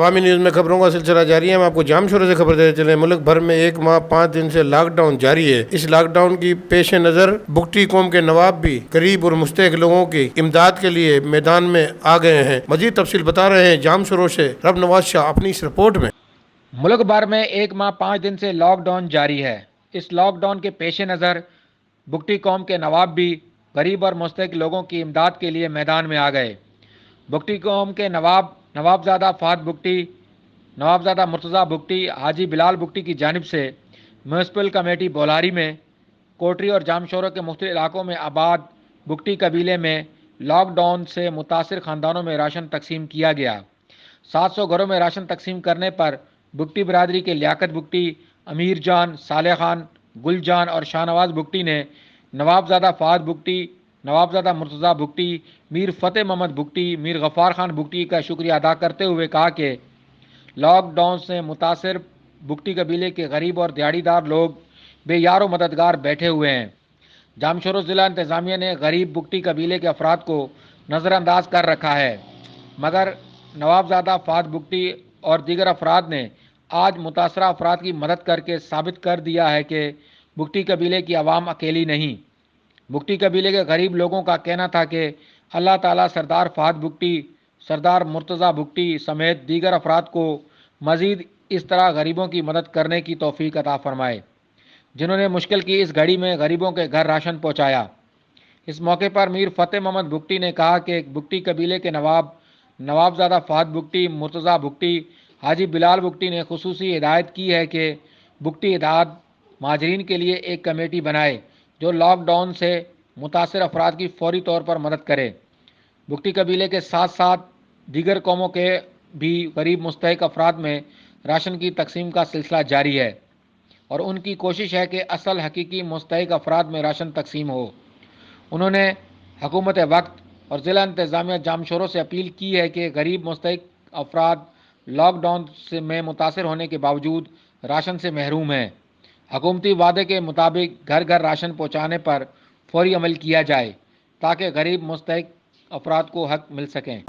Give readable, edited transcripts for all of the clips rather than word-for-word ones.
عوامی نیوز میں خبروں کا سلسلہ جاری ہے. ہم آپ کو جام شورے سے خبر دیتے چلیں. ملک بھر میں 1 ماہ 5 دن سے لاک ڈاؤن جاری ہے. اس لاک ڈاؤن کی پیش نظر بگٹی قوم کے نواب بھی غریب اور مستحق لوگوں کی امداد کے لیے میدان میں آ گئے ہیں. مزید تفصیل بتا رہے ہیں جام شوروں سے رب نواز شاہ اپنی اس رپورٹ میں. ملک بھر میں 1 ماہ 5 دن سے لاک ڈاؤن جاری ہے. اس لاک ڈاؤن کے پیش نظر بگٹی قوم کے نواب بھی غریب اور مستحق لوگوں کی امداد کے لیے میدان میں آ گئے. بگٹی قوم کے نوابزادہ فہد بگٹی، نوابزادہ مرتضیٰ بگٹی، حاجی بلال بگٹی کی جانب سے میونسپل کمیٹی بولاری میں کوٹری اور جام شوروں کے مختلف علاقوں میں آباد بگٹی قبیلے میں لاک ڈاؤن سے متاثر خاندانوں میں راشن تقسیم کیا گیا. 700 گھروں میں راشن تقسیم کرنے پر بگٹی برادری کے لیاقت بگٹی، امیر جان، صالح خان، گل جان اور شاہ نواز بگٹی نے نوابزادہ فہد بگٹی، نوابزادہ مرتضیٰ بگٹی، میر فتح محمد بگٹی، میر غفار خان بگٹی کا شکریہ ادا کرتے ہوئے کہا کہ لاک ڈاؤن سے متاثر بگٹی قبیلے کے غریب اور دیہڑی دار لوگ بے یار و مددگار بیٹھے ہوئے ہیں. جامشورو ضلع انتظامیہ نے غریب بگٹی قبیلے کے افراد کو نظر انداز کر رکھا ہے، مگر نوابزادہ فہد بگٹی اور دیگر افراد نے آج متاثرہ افراد کی مدد کر کے ثابت کر دیا ہے کہ بگٹی قبیلے کی عوام اکیلی نہیں. بگٹی قبیلے کے غریب لوگوں کا کہنا تھا کہ اللہ تعالیٰ سردار فہد بگٹی، سردار مرتضیٰ بگٹی سمیت دیگر افراد کو مزید اس طرح غریبوں کی مدد کرنے کی توفیق عطا فرمائے جنہوں نے مشکل کی اس گھڑی میں غریبوں کے گھر راشن پہنچایا. اس موقع پر میر فتح محمد بگٹی نے کہا کہ بگٹی قبیلے کے نوابزادہ فہد بگٹی، مرتضیٰ بگٹی، حاجی بلال بگٹی نے خصوصی ہدایت کی ہے کہ بگٹی اتحاد مہاجرین کے لیے ایک کمیٹی بنائے جو لاک ڈاؤن سے متاثر افراد کی فوری طور پر مدد کرے. بگٹی قبیلے کے ساتھ ساتھ دیگر قوموں کے بھی غریب مستحق افراد میں راشن کی تقسیم کا سلسلہ جاری ہے اور ان کی کوشش ہے کہ اصل حقیقی مستحق افراد میں راشن تقسیم ہو. انہوں نے حکومت وقت اور ضلع انتظامیہ جام شوروں سے اپیل کی ہے کہ غریب مستحق افراد لاک ڈاؤن میں متاثر ہونے کے باوجود راشن سے محروم ہیں. حکومتی وعدے کے مطابق گھر گھر راشن پہنچانے پر فوری عمل کیا جائے تاکہ غریب مستحق افراد کو حق مل سکیں.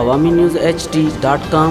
awami news hd.com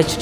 HD.